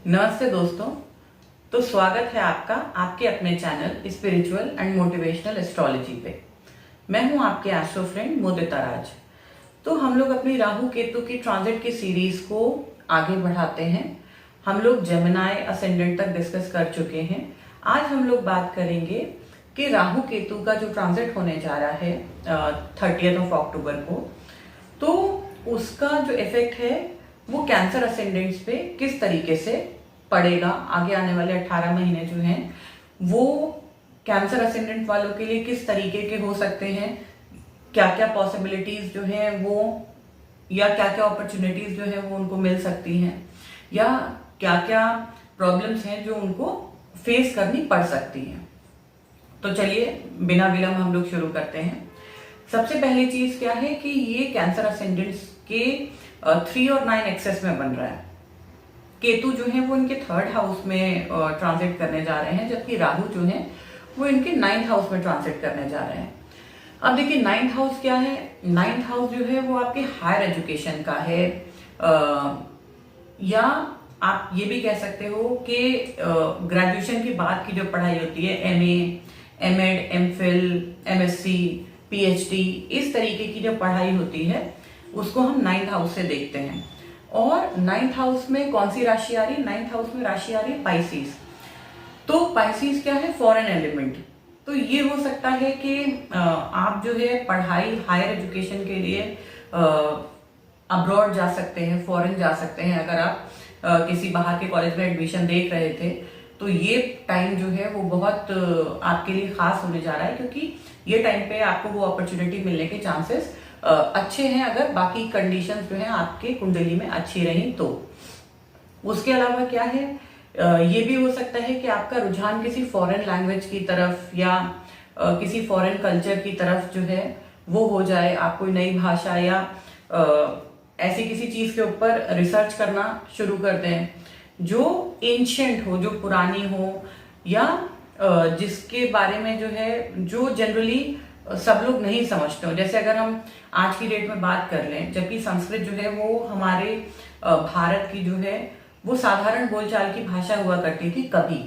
नमस्ते दोस्तों। तो स्वागत है आपका आपके अपने channel spiritual and motivational astrology पे। मैं हूं आपके एस्ट्रो फ्रेंड मोदिता राज। तो हम लोग अपनी राहु केतु की ट्रांजिट की सीरीज को आगे बढ़ाते हैं। हम लोग जेमिनी असेंडेंट तक डिस्कस कर चुके हैं। आज हम लोग बात करेंगे कि राहु केतु का जो ट्रांजिट होने जा रहा है 30 अक्टूबर को, तो उसका जो इफेक्ट है वो कैंसर असेंडेंट्स पे किस तरीके से पड़ेगा। आगे आने वाले 18 महीने जो हैं वो कैंसर असेंडेंट वालों के लिए किस तरीके के हो सकते हैं, क्या क्या पॉसिबिलिटीज जो है वो, या क्या क्या अपॉर्चुनिटीज जो है वो उनको मिल सकती हैं, या क्या क्या प्रॉब्लम्स हैं जो उनको फेस करनी पड़ सकती हैं। तो चलिए बिना विलंब हम लोग शुरू करते हैं। सबसे पहली चीज क्या है कि ये कैंसर असेंडेंट्स के 3 और 9 एक्सेस में बन रहा है। केतु जो है वो इनके 3rd हाउस में ट्रांजिट करने जा रहे हैं, जबकि राहु जो है वो इनके 9th हाउस में ट्रांजिट करने जा रहे हैं। अब देखिए 9th हाउस क्या है। 9th हाउस जो है वो आपके हायर एजुकेशन का है, या आप ये भी कह सकते हो कि ग्रेजुएशन के बाद की जो पढ़ाई होती है, MA, M.Ed, M.Phil, MSc, PhD, इस तरीके की जो पढ़ाई होती है उसको हम 9th हाउस से देखते हैं। और 9th हाउस में कौन सी राशि आ रही है? 9th हाउस में राशि आ रही है पाइसिस। तो पाइसिस क्या है? Foreign element. तो ये हो सकता है कि आप जो है पढ़ाई हायर एजुकेशन के लिए अब्रॉड जा सकते हैं, फॉरेन जा सकते हैं। अगर आप किसी बाहर के कॉलेज में एडमिशन देख रहे थे तो ये टाइम जो है वो बहुत आपके लिए खास होने जा रहा है, क्योंकि ये टाइम पे आपको वो अपॉर्चुनिटी मिलने के चांसेस अच्छे हैं, अगर बाकी कंडीशंस जो है आपके कुंडली में अच्छी रही तो। उसके अलावा क्या है, ये भी हो सकता है कि आपका रुझान किसी फॉरेन लैंग्वेज की तरफ या किसी फॉरेन कल्चर की तरफ जो है वो हो जाए। आप कोई नई भाषा या ऐसी किसी चीज के ऊपर रिसर्च करना शुरू कर दें जो एंशिएंट हो, जो पुरानी हो, या जिसके बारे में जो है जो जनरली सब लोग नहीं समझते हो। जैसे अगर हम आज की डेट में बात कर लें, जबकि संस्कृत जो है वो हमारे भारत की जो है वो साधारण बोलचाल की भाषा हुआ करती थी कभी,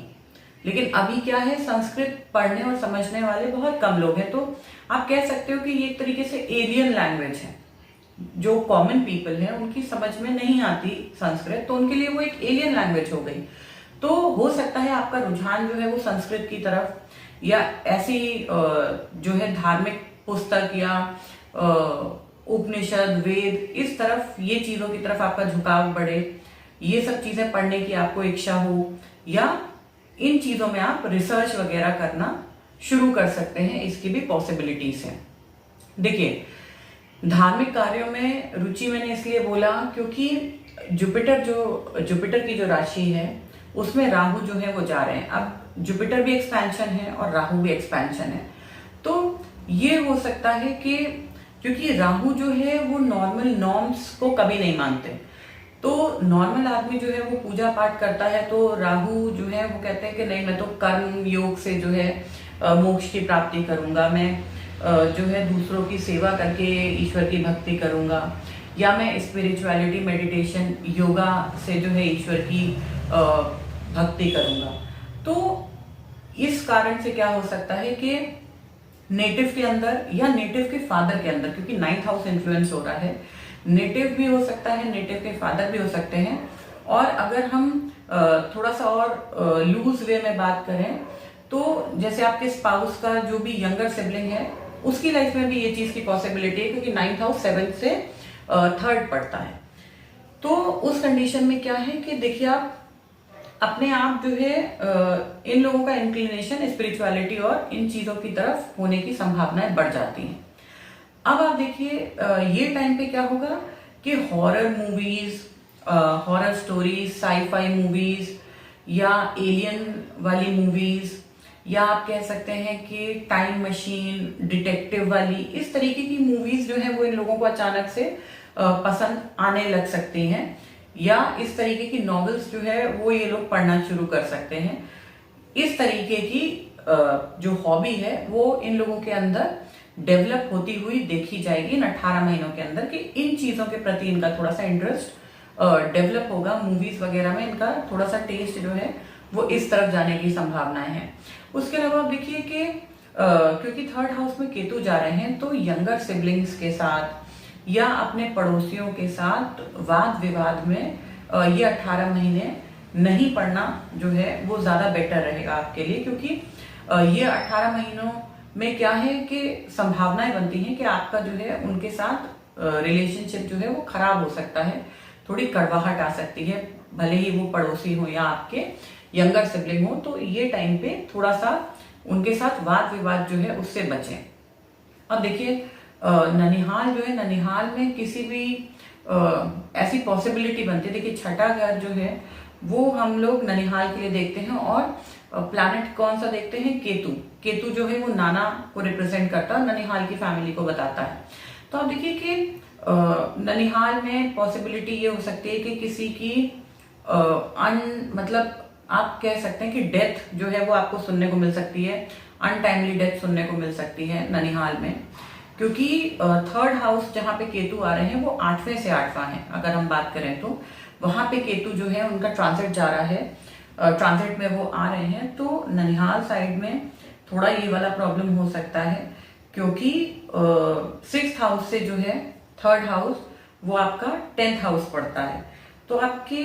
लेकिन अभी क्या है, संस्कृत पढ़ने और समझने वाले बहुत कम लोग हैं। तो आप कह सकते हो कि ये एक तरीके से एलियन लैंग्वेज है। जो कॉमन पीपल है उनकी समझ में नहीं आती संस्कृत, तो उनके लिए वो एक एलियन लैंग्वेज हो गई। तो हो सकता है आपका रुझान जो है वो संस्कृत की तरफ, या ऐसी जो है धार्मिक पुस्तक या उपनिषद, वेद, इस तरफ, ये चीजों की तरफ आपका झुकाव बढ़े, ये सब चीजें पढ़ने की आपको इच्छा हो, या इन चीजों में आप रिसर्च वगैरह करना शुरू कर सकते हैं। इसकी भी पॉसिबिलिटीज है। देखिए धार्मिक कार्यों में रुचि मैंने इसलिए बोला क्योंकि जुपिटर की जो राशि है उसमें राहु जो है वो जा रहे हैं। अब जुपिटर भी एक्सपेंशन है और राहु भी एक्सपेंशन है, तो ये हो सकता है कि क्योंकि राहु जो है वो नॉर्मल नॉर्म्स को कभी नहीं मानते, तो नॉर्मल आदमी जो है वो पूजा पाठ करता है, तो राहु जो है वो कहते हैं कि नहीं, मैं तो कर्म योग से जो है मोक्ष की प्राप्ति करूंगा, मैं जो है दूसरों की सेवा करके ईश्वर की भक्ति करूंगा, या मैं स्पिरिचुअलिटी, मेडिटेशन, योगा से जो है ईश्वर की भक्ति करूंगा। तो इस कारण से क्या हो सकता है कि नेटिव के अंदर या नेटिव के फादर के अंदर, क्योंकि 9th हाउस इन्फ्लुएंस हो रहा है, नेटिव भी हो सकता है, नेटिव के फादर भी हो सकते हैं। और अगर हम थोड़ा सा और लूज वे में बात करें तो जैसे आपके स्पाउस का जो भी यंगर सिबलिंग है उसकी लाइफ में भी ये चीज की पॉसिबिलिटी है, क्योंकि 9th हाउस 7th से 3rd पड़ता है। तो उस कंडीशन में क्या है कि देखिए आप अपने आप जो है इन लोगों का इंक्लिनेशन स्पिरिचुअलिटी और इन चीजों की तरफ होने की संभावनाएं बढ़ जाती हैं। अब आप देखिए ये टाइम पे क्या होगा कि horror movies, horror stories, sci-fi movies, या एलियन वाली मूवीज, या आप कह सकते हैं कि टाइम मशीन, डिटेक्टिव वाली, इस तरीके की मूवीज जो है वो इन लोगों को अचानक से पसंद आने लग सकती हैं, या इस तरीके की नॉवेल्स जो है वो ये लोग पढ़ना शुरू कर सकते हैं। इस तरीके की जो हॉबी है वो इन लोगों के अंदर डेवलप होती हुई देखी जाएगी इन 18 महीनों के अंदर, कि इन चीजों के प्रति इनका थोड़ा सा इंटरेस्ट डेवलप होगा, मूवीज वगैरह में इनका थोड़ा सा टेस्ट जो है वो इस तरफ जाने की संभावनाएं हैं। उसके अलावा आप देखिए कि क्योंकि थर्ड हाउस में केतु जा रहे हैं तो यंगर सिबलिंग्स के साथ या अपने पड़ोसियों के साथ वाद विवाद में ये 18 महीने नहीं पढ़ना जो है वो ज्यादा बेटर रहेगा आपके लिए, क्योंकि ये 18 महीनों में क्या है कि संभावनाएं बनती हैं कि आपका जो है उनके साथ रिलेशनशिप जो है वो खराब हो सकता है, थोड़ी कड़वाहट आ सकती है, भले ही वो पड़ोसी हो या आपके यंगर सिबलिंग हो। तो ये टाइम पे थोड़ा सा उनके साथ वाद विवाद जो है उससे बचें। अब देखिए ननिहाल जो है, ननिहाल में किसी भी ऐसी पॉसिबिलिटी बनती है, देखिए छठा घर जो है वो हम लोग ननिहाल के लिए देखते हैं और प्लैनेट कौन सा देखते हैं, केतु। केतु जो है वो नाना को रिप्रेजेंट करता है, ननिहाल की फैमिली को बताता है। तो आप देखिए कि ननिहाल में पॉसिबिलिटी ये हो सकती है कि किसी की मतलब आप कह सकते हैं कि डेथ जो है वो आपको सुनने को मिल सकती है, अनटाइमली डेथ सुनने को मिल सकती है ननिहाल में, क्योंकि थर्ड हाउस जहां पे केतु आ रहे हैं वो 8वें से 8वां है। अगर हम बात करें तो वहां पे केतु जो है उनका ट्रांजिट जा रहा है, ट्रांजिट में वो आ रहे हैं, तो ननिहाल साइड में थोड़ा ये वाला प्रॉब्लम हो सकता है, क्योंकि 6th हाउस से जो है थर्ड हाउस वो आपका 10th हाउस पड़ता है। तो आपके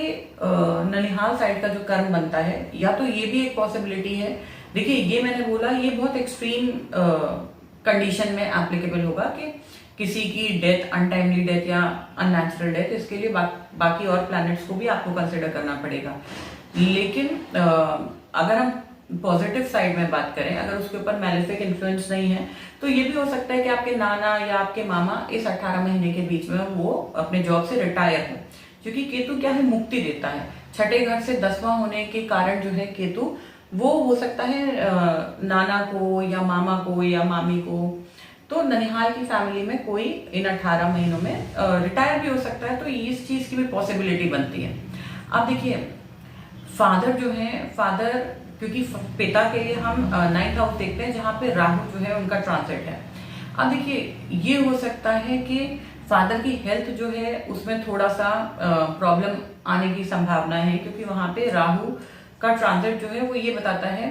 ननिहाल साइड का जो कर्म बनता है, या तो ये भी एक पॉसिबिलिटी है, देखिए ये मैंने बोला ये बहुत एक्सट्रीम कंडीशन में एप्लीकेबल होगा कि किसी की डेथ, अनटाइमली डेथ या अननेचुरल डेथ, इसके लिए बाकी और प्लैनेट्स को भी आपको कंसिडर करना पड़ेगा। लेकिन अगर हम पॉजिटिव साइड में बात करें, अगर उसके ऊपर मैलेफिक इन्फ्लुएंस नहीं है, तो ये भी हो सकता है कि आपके नाना या आपके मामा इस 18 महीने के बीच में वो अपने जॉब से रिटायर हो, क्योंकि केतु क्या है, मुक्ति देता है। छठे घर से 10वां होने के कारण जो है केतु वो हो सकता है नाना को या मामा को या मामी को, तो ननिहाल की फैमिली में कोई इन 18 महीनों में रिटायर भी हो सकता है, तो इस चीज की भी पॉसिबिलिटी बनती है। अब देखिए फादर जो है, फादर क्योंकि पिता के लिए हम 9th हाउस देखते हैं जहां पे राहु जो है उनका ट्रांजिट है। अब देखिए ये हो सकता है कि फादर की हेल्थ जो है उसमें थोड़ा सा प्रॉब्लम आने की संभावना है, क्योंकि वहां पे राहु का ट्रांजिट जो है वो ये बताता है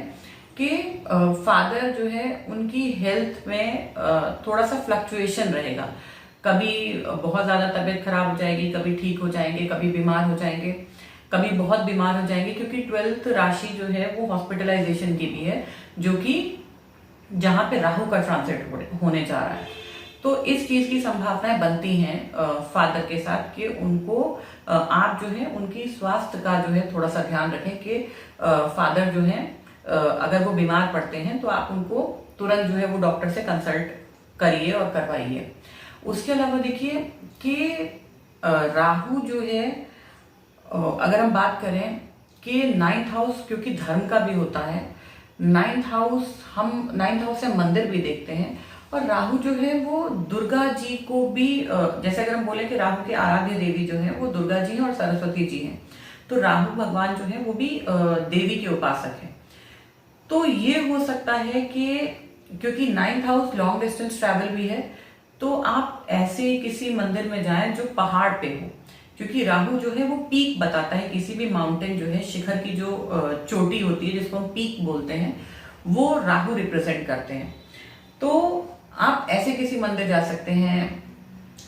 कि फादर जो है उनकी हेल्थ में थोड़ा सा फ्लक्चुएशन रहेगा, कभी बहुत ज्यादा तबीयत खराब हो जाएगी, कभी ठीक हो जाएंगे, कभी बीमार हो जाएंगे, कभी बहुत बीमार हो जाएंगे, क्योंकि 12th राशि जो है वो हॉस्पिटलाइजेशन की भी है, जो कि जहां पे राहु का ट्रांजिट होने जा रहा है। तो इस चीज की संभावनाएं बनती हैं फादर के साथ कि उनको आप जो है उनकी स्वास्थ्य का जो है थोड़ा सा ध्यान रखें कि फादर जो है अगर वो बीमार पड़ते हैं तो आप उनको तुरंत जो है वो डॉक्टर से कंसल्ट करिए और करवाइए। उसके अलावा देखिए कि राहु जो है अगर हम बात करें कि 9th हाउस क्योंकि धर्म का भी होता है, 9th हाउस हम 9th हाउस से मंदिर भी देखते हैं, और राहु जो है वो दुर्गा जी को भी जैसे अगर हम बोले कि राहु के आराध्य देवी जो है वो दुर्गा जी हैं और सरस्वती जी हैं, तो राहु भगवान जो है वो भी देवी के उपासक है। तो ये हो सकता है कि क्योंकि 9th house long distance travel भी है, तो आप ऐसे किसी मंदिर में जाएं जो पहाड़ पे हो, क्योंकि राहु जो है वो पीक बताता है, किसी भी माउंटेन जो है, शिखर की जो चोटी होती है जिसको हम पीक बोलते हैं, वो राहु रिप्रेजेंट करते हैं। तो आप ऐसे किसी मंदिर जा सकते हैं,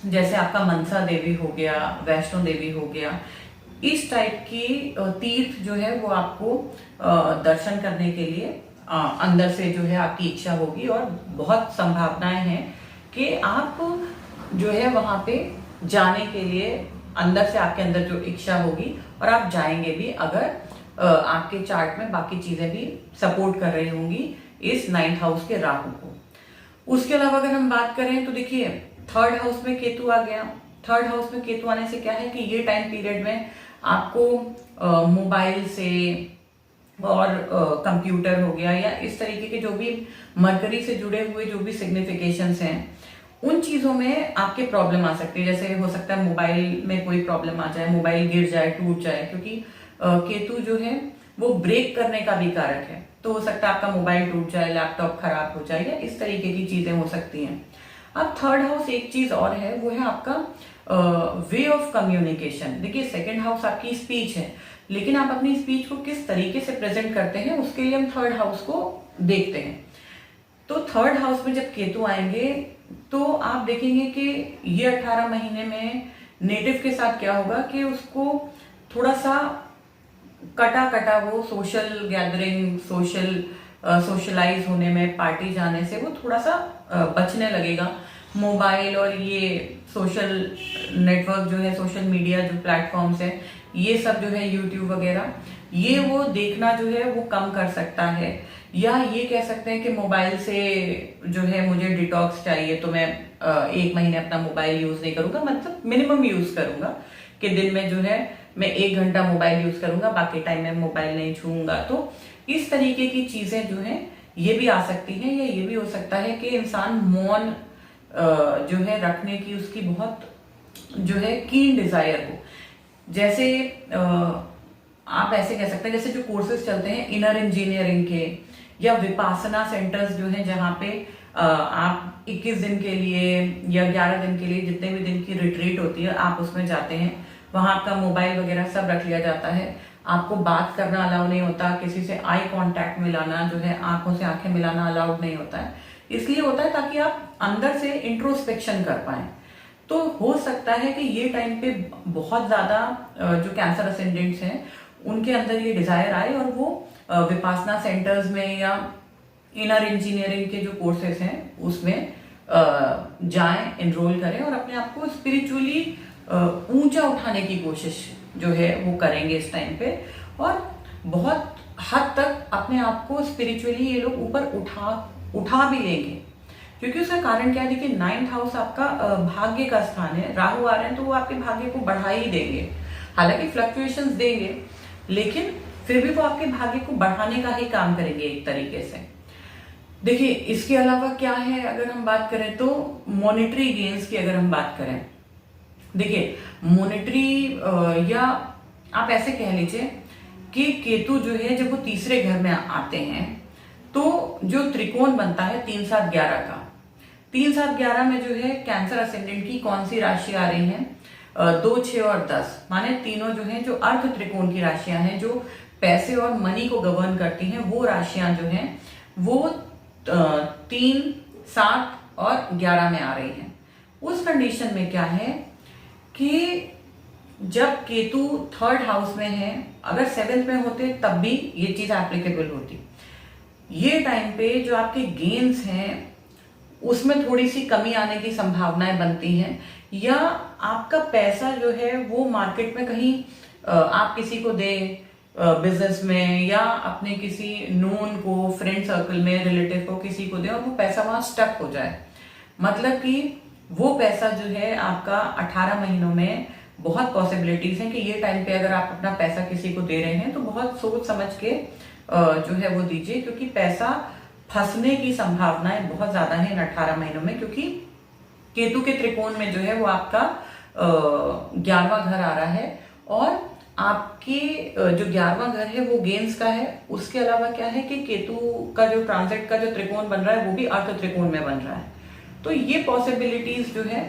जैसे आपका मनसा देवी हो गया, वैष्णो देवी हो गया, इस टाइप की तीर्थ जो है वो आपको दर्शन करने के लिए अंदर से जो है आपकी इच्छा होगी, और बहुत संभावनाएं हैं कि आप जो है वहां पे जाने के लिए अंदर से आपके अंदर जो इच्छा होगी और आप जाएंगे भी, अगर आपके चार्ट में बाकी चीजें भी सपोर्ट कर रही होंगी इस 9th हाउस के राहु को। उसके अलावा अगर हम बात करें तो देखिए 3rd हाउस में केतु आ गया। 3rd हाउस में केतु आने से क्या है कि ये टाइम पीरियड में आपको मोबाइल से और कंप्यूटर हो गया या इस तरीके के जो भी मरकरी से जुड़े हुए जो भी सिग्निफिकेशंस हैं, उन चीजों में आपके प्रॉब्लम आ सकती है। जैसे हो सकता है मोबाइल में कोई प्रॉब्लम आ जाए, मोबाइल गिर जाए, टूट जाए, क्योंकि केतु जो है वो ब्रेक करने का भी कारक है। तो हो सकता है आपका मोबाइल टूट जाए, लैपटॉप खराब हो जाए, या इस तरीके की चीजें हो सकती हैं। अब 3rd हाउस एक चीज और है, वो है आपका वे ऑफ कम्युनिकेशन। देखिए सेकंड हाउस आपकी स्पीच है, लेकिन आप अपनी स्पीच को किस तरीके से प्रेजेंट करते हैं उसके लिए हम थर्ड हाउस को देखते हैं। तो थर्ड हाउस में जब केतु आएंगे तो आप देखेंगे कि ये 18 महीने में नेटिव के साथ क्या होगा कि उसको थोड़ा सा कटा कटा वो सोशल गैदरिंग, सोशलाइज होने में, पार्टी जाने से वो थोड़ा सा बचने लगेगा। मोबाइल और ये सोशल नेटवर्क जो है, सोशल मीडिया जो प्लेटफॉर्म्स है, ये सब जो है यूट्यूब वगैरह, ये वो देखना जो है वो कम कर सकता है। या ये कह सकते हैं कि मोबाइल से जो है मुझे डिटॉक्स चाहिए, तो मैं 1 महीने अपना मोबाइल यूज नहीं करूंगा, मतलब मिनिमम यूज करूंगा कि दिन में जो है मैं 1 घंटा मोबाइल यूज करूंगा, बाकी टाइम में मोबाइल नहीं छूऊंगा। तो इस तरीके की चीजें जो है ये भी आ सकती हैं। या ये भी हो सकता है कि इंसान मौन जो है रखने की उसकी बहुत जो है कीन डिजायर हो। जैसे आप ऐसे कह सकते हैं, जैसे जो कोर्सेज चलते हैं इनर इंजीनियरिंग के या विपासना सेंटर्स जो हैं, जहाँ पे आप 21 दिन के लिए या 11 दिन के लिए, जितने भी दिन की रिट्रीट होती है, आप उसमें जाते हैं। वहां आपका मोबाइल वगैरह सब रख लिया जाता है, आपको बात करना अलाउ नहीं होता, किसी से आई कांटेक्ट मिलाना जो है, आंखों से आंखें मिलाना अलाउड नहीं होता है। इसलिए होता है ताकि आप अंदर से इंट्रोस्पेक्शन कर पाए। तो हो सकता है कि ये टाइम पे बहुत ज्यादा जो कैंसर असेंडेंट्स हैं उनके अंदर ये डिजायर आए और वो विपासना सेंटर्स में या इनर इंजीनियरिंग के जो कोर्सेस हैं उसमें जाएं, एनरोल करें और अपने आप को स्पिरिचुअली ऊंचा उठाने की कोशिश जो है वो करेंगे इस टाइम पे। और बहुत हद तक अपने आप को स्पिरिचुअली ये लोग ऊपर उठा भी लेंगे, क्योंकि उसका कारण क्या है? देखिए 9th हाउस आपका भाग्य का स्थान है, राहु आ रहे हैं तो वो आपके भाग्य को बढ़ा ही देंगे। हालांकि फ्लक्चुएशंस देंगे, लेकिन फिर भी वो आपके भाग्य को बढ़ाने का ही काम करेंगे एक तरीके से। देखिए इसके अलावा क्या है, अगर हम बात करें तो मॉनेटरी गेन्स की अगर हम बात करें, देखिए मॉनेटरी या आप ऐसे कह लीजिए कि केतु जो है जब वो तीसरे घर में आते हैं तो जो त्रिकोण बनता है 3, 7, 11 का, 3, 7, 11 में जो है कैंसर असेंडेंट की कौन सी राशि आ रही है? 2, 6 और 10, माने तीनों जो है जो अर्थ त्रिकोण की राशियां हैं, जो पैसे और मनी को गवर्न करती हैं, वो राशियां जो हैं वो 3, 7 और 11 में आ रही हैं। उस कंडीशन में क्या है कि जब केतु थर्ड हाउस में है, अगर 7th में होते तब भी ये चीज एप्लीकेबल होती। ये टाइम पे जो आपके गेन्स हैं उसमें थोड़ी सी कमी आने की संभावनाएं बनती हैं, या आपका पैसा जो है वो मार्केट में कहीं आप किसी को दे बिजनेस में, या अपने किसी नोन को, फ्रेंड सर्कल में, रिलेटिव को किसी को दे और वो पैसा वहां स्टक हो जाए। मतलब कि वो पैसा जो है आपका 18 महीनों में बहुत पॉसिबिलिटीज हैं कि ये टाइम पे अगर आप अपना पैसा किसी को दे रहे हैं तो बहुत सोच समझ के जो है वो दीजिए, क्योंकि पैसा फंसने की संभावनाएं बहुत ज्यादा है इन 18 महीनों में। क्योंकि केतु के त्रिकोण में जो है वो आपका 11वां घर आ रहा है, और आपके जो 11वां घर है वो गेन्स का है। उसके अलावा क्या है कि केतु का जो ट्रांजिट का जो त्रिकोण बन रहा है वो भी अर्थ त्रिकोण में बन रहा है। तो ये पॉसिबिलिटीज जो है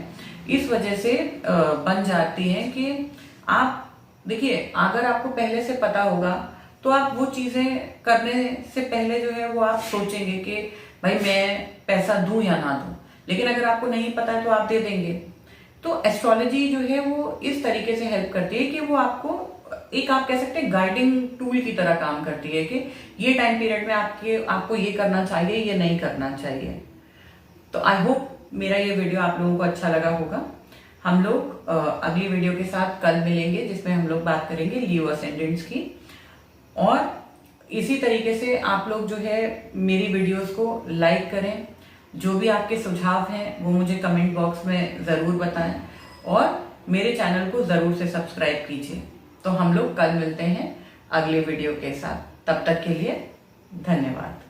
इस वजह से बन जाती हैं कि आप देखिए, अगर आपको पहले से पता होगा तो आप वो चीजें करने से पहले जो है वो आप सोचेंगे कि भाई मैं पैसा दूं या ना दूं। लेकिन अगर आपको नहीं पता है तो आप दे देंगे। तो एस्ट्रोलॉजी जो है वो इस तरीके से हेल्प करती है कि वो आपको एक, आप कह सकते हैं, गाइडिंग टूल की तरह काम करती है कि ये टाइम पीरियड में आपको ये करना चाहिए, ये नहीं करना चाहिए। तो आई होप मेरा ये वीडियो आप लोगों को अच्छा लगा होगा। हम लोग अगली वीडियो के साथ कल मिलेंगे, जिसमें हम लोग बात करेंगे लियो असेंडेंट्स की। और इसी तरीके से आप लोग जो है मेरी वीडियोस को लाइक करें, जो भी आपके सुझाव हैं वो मुझे कमेंट बॉक्स में जरूर बताएं, और मेरे चैनल को जरूर से सब्सक्राइब कीजिए। तो हम लोग कल मिलते हैं अगले वीडियो के साथ। तब तक के लिए धन्यवाद।